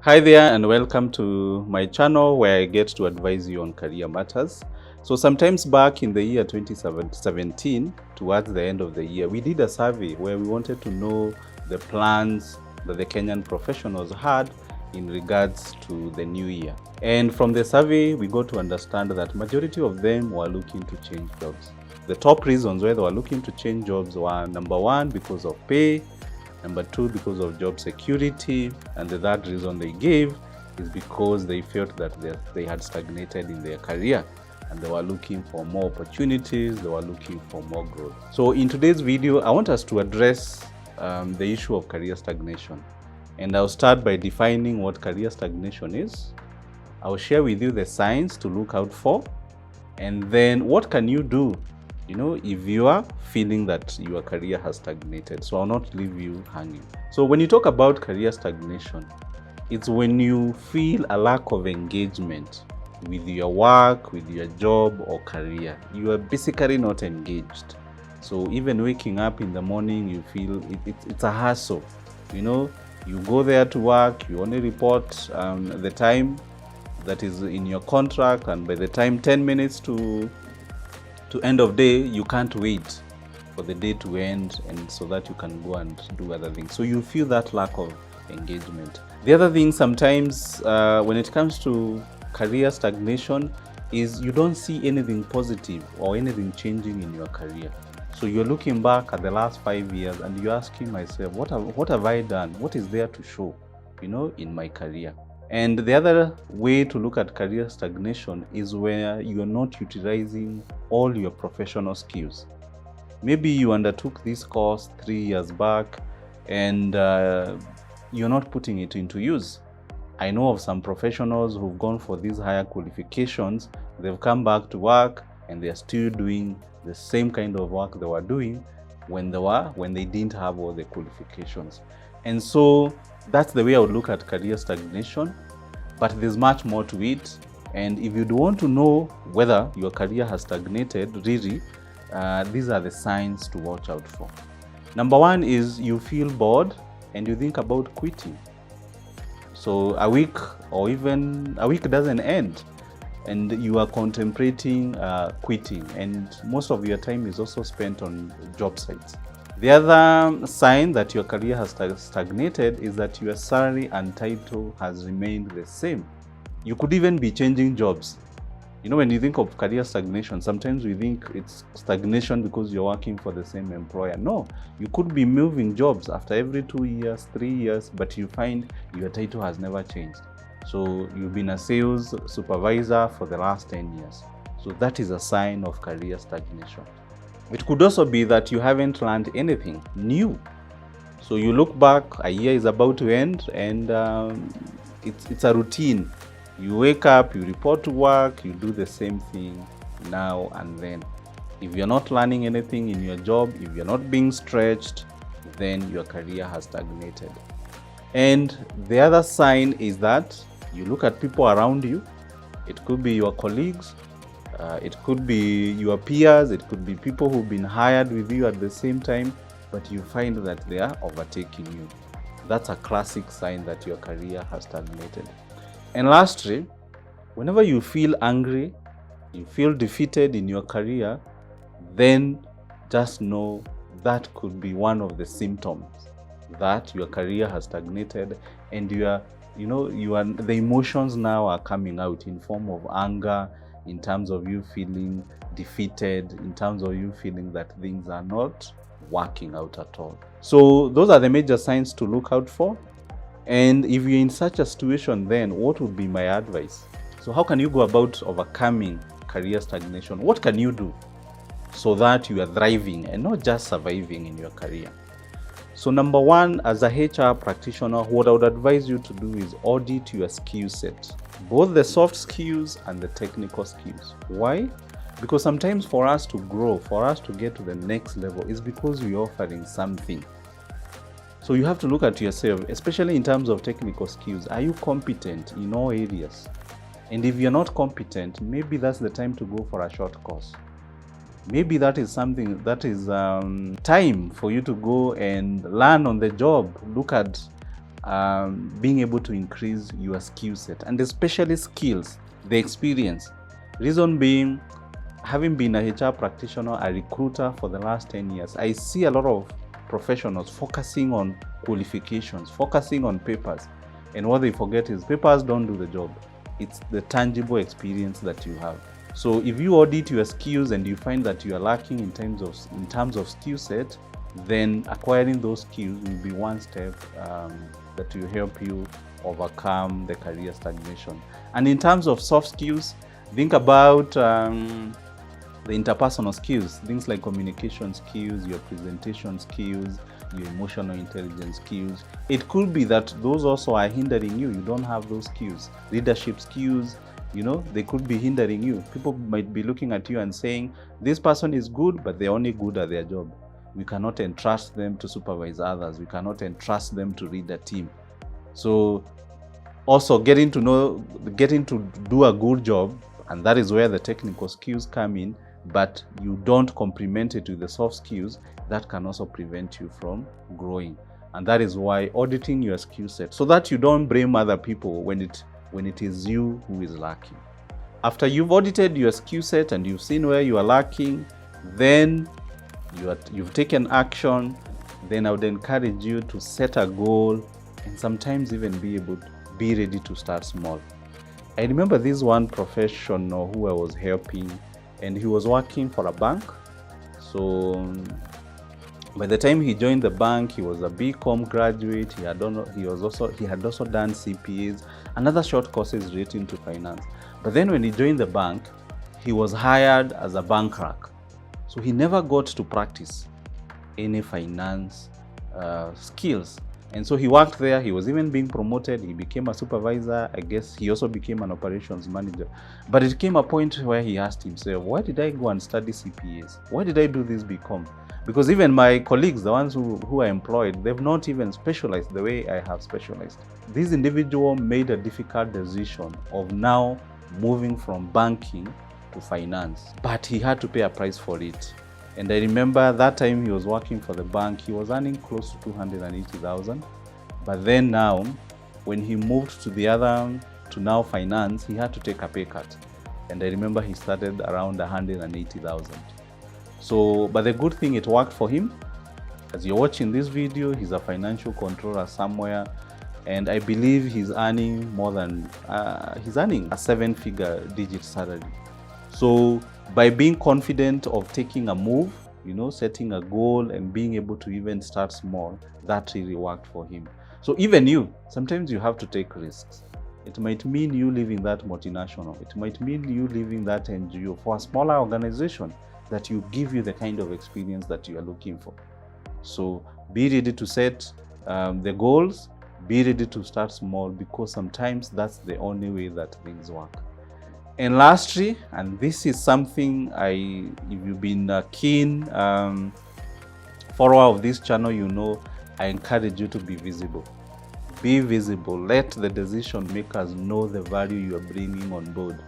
Hi there and welcome to my channel where I get to advise you on career matters. So sometimes back in the year 2017, towards the end of the year, we did a survey where we wanted to know the plans that the Kenyan professionals had in regards to the new year. And from the survey, we got to understand that majority of them were looking to change jobs. The top reasons why they were looking to change jobs were number one, because of pay, number two, because of job security, and the third reason they gave is because they felt that they had stagnated in their career and they were looking for more opportunities, they were looking for more growth. So in today's video, I want us to address the issue of career stagnation. And I'll start by defining what career stagnation is. I'll share with you the signs to look out for, and then what can you do if you are feeling that your career has stagnated. So I'll not leave you hanging. So when you talk about career stagnation, it's when you feel a lack of engagement with your work, with your job or career. You are basically not engaged. So even waking up in the morning, you feel it's a hassle. You go there to work, you only report the time that is in your contract, and by the time 10 minutes to end of day, you can't wait for the day to end and so that you can go and do other things. So you feel that lack of engagement. The other thing sometimes when it comes to career stagnation is you don't see anything positive or anything changing in your career. So you're looking back at the last 5 years and you're asking myself, what have I done? What is there to show, in my career? And the other way to look at career stagnation is where you're not utilizing all your professional skills. Maybe you undertook this course 3 years back and you're not putting it into use. I know of some professionals who've gone for these higher qualifications. They've come back to work and they're still doing the same kind of work they were doing when they didn't have all the qualifications. And so that's the way I would look at career stagnation, but there's much more to it. And if you want to know whether your career has stagnated, really, these are the signs to watch out for. Number one is you feel bored and you think about quitting. So a week or even a week doesn't end and you are contemplating quitting, and most of your time is also spent on job sites. The other sign that your career has stagnated is that your salary and title has remained the same. You could even be changing jobs. When you think of career stagnation, sometimes we think it's stagnation because you're working for the same employer. No, you could be moving jobs after every 2 years, 3 years, but you find your title has never changed. So you've been a sales supervisor for the last 10 years. So that is a sign of career stagnation. It could also be that you haven't learned anything new. So you look back, a year is about to end, and it's a routine. You wake up, you report to work, you do the same thing now and then. If you're not learning anything in your job, if you're not being stretched, then your career has stagnated. And the other sign is that you look at people around you. It could be your colleagues, it could be your peers, it could be people who've been hired with you at the same time, but you find that they are overtaking you. That's a classic sign that your career has stagnated. And lastly, whenever you feel angry, you feel defeated in your career, then just know that could be one of the symptoms that your career has stagnated, and the emotions now are coming out in form of anger, in terms of you feeling defeated, in terms of you feeling that things are not working out at all. So those are the major signs to look out for. And if you're in such a situation, then what would be my advice? So how can you go about overcoming career stagnation? What can you do so that you are thriving and not just surviving in your career? So number one, as a HR practitioner, what I would advise you to do is audit your skill set, both the soft skills and the technical skills. Why? Because sometimes for us to grow, for us to get to the next level, is because we're offering something. So you have to look at yourself, especially in terms of technical skills. Are you competent in all areas? And if you're not competent, maybe that's the time to go for a short course. Maybe that is something that is time for you to go and learn on the job. Look at being able to increase your skill set, and especially skills, the experience. Reason being, having been a HR practitioner, a recruiter for the last 10 years, I see a lot of professionals focusing on qualifications, focusing on papers. And what they forget is papers don't do the job. It's the tangible experience that you have. So if you audit your skills and you find that you are lacking in terms of skill set, then acquiring those skills will be one step that will help you overcome the career stagnation. And in terms of soft skills, think about the interpersonal skills, things like communication skills, your presentation skills, your emotional intelligence skills. It could be that those also are hindering you. You don't have those skills. Leadership skills, they could be hindering you. People might be looking at you and saying, this person is good, but they're only good at their job. We cannot entrust them to supervise others. We cannot entrust them to lead a team. So also getting to do a good job, and that is where the technical skills come in, but you don't complement it with the soft skills, that can also prevent you from growing. And that is why auditing your skill set, so that you don't blame other people when it is you who is lacking. After you've audited your skill set and you've seen where you are lacking, then you've taken action, then I would encourage you to set a goal and sometimes even be ready to start small. I remember this one professional who I was helping, and he was working for a bank. So by the time he joined the bank, he was a BCom graduate. He had also done CPAs and other short courses relating to finance. But then when he joined the bank, he was hired as a bank clerk. So he never got to practice any finance skills. And so he worked there. He was even being promoted. He became a supervisor. I guess he also became an operations manager. But it came a point where he asked himself, why did I go and study CPAs? Why did I do this BCom? Because even my colleagues, the ones who are employed, they've not even specialized the way I have specialized. This individual made a difficult decision of now moving from banking to finance, but he had to pay a price for it. And I remember that time he was working for the bank, he was earning close to 280,000. But then now, when he moved to now finance, he had to take a pay cut. And I remember he started around 180,000. So, but the good thing, it worked for him. As you're watching this video, he's a financial controller somewhere. And I believe he's earning he's earning a 7-figure digit salary. So by being confident of taking a move, setting a goal and being able to even start small, that really worked for him. So even you, sometimes you have to take risks. It might mean you leaving that multinational. It might mean you leaving that NGO for a smaller organization that will give you the kind of experience that you are looking for. So be ready to set the goals, be ready to start small, because sometimes that's the only way that things work. And lastly, and this is something if you've been a keen follower of this channel, I encourage you to be visible. Be visible. Let the decision makers know the value you are bringing on board.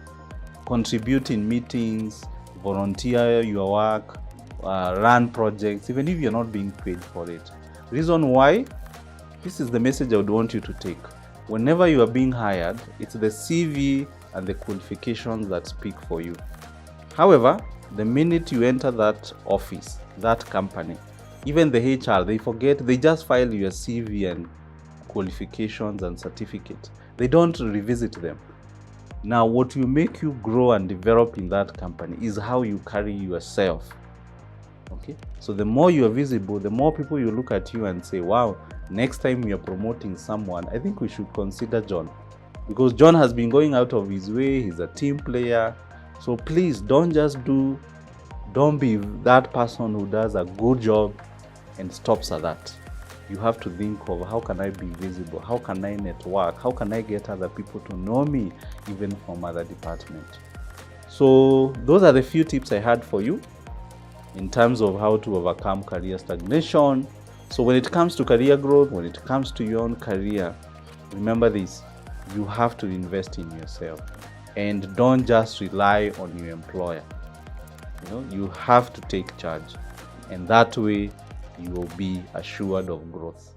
Contribute in meetings, volunteer your work, run projects, even if you're not being paid for it. Reason why? This is the message I would want you to take. Whenever you are being hired, it's the CV and the qualifications that speak for you. However, the minute you enter that office, that company, even the HR, they just file your CV and qualifications and certificate. They don't revisit them. Now, what will make you grow and develop in that company is how you carry yourself. Okay? So the more you are visible, the more people you look at you and say, wow, next time we are promoting someone, I think we should consider John. Because John has been going out of his way, he's a team player. So please don't be that person who does a good job and stops at that. You have to think of, how can I be visible? How can I network? How can I get other people to know me, even from other departments? So those are the few tips I had for you in terms of how to overcome career stagnation. So when it comes to career growth, when it comes to your own career, remember this. You have to invest in yourself and don't just rely on your employer. You have to take charge, and that way you will be assured of growth.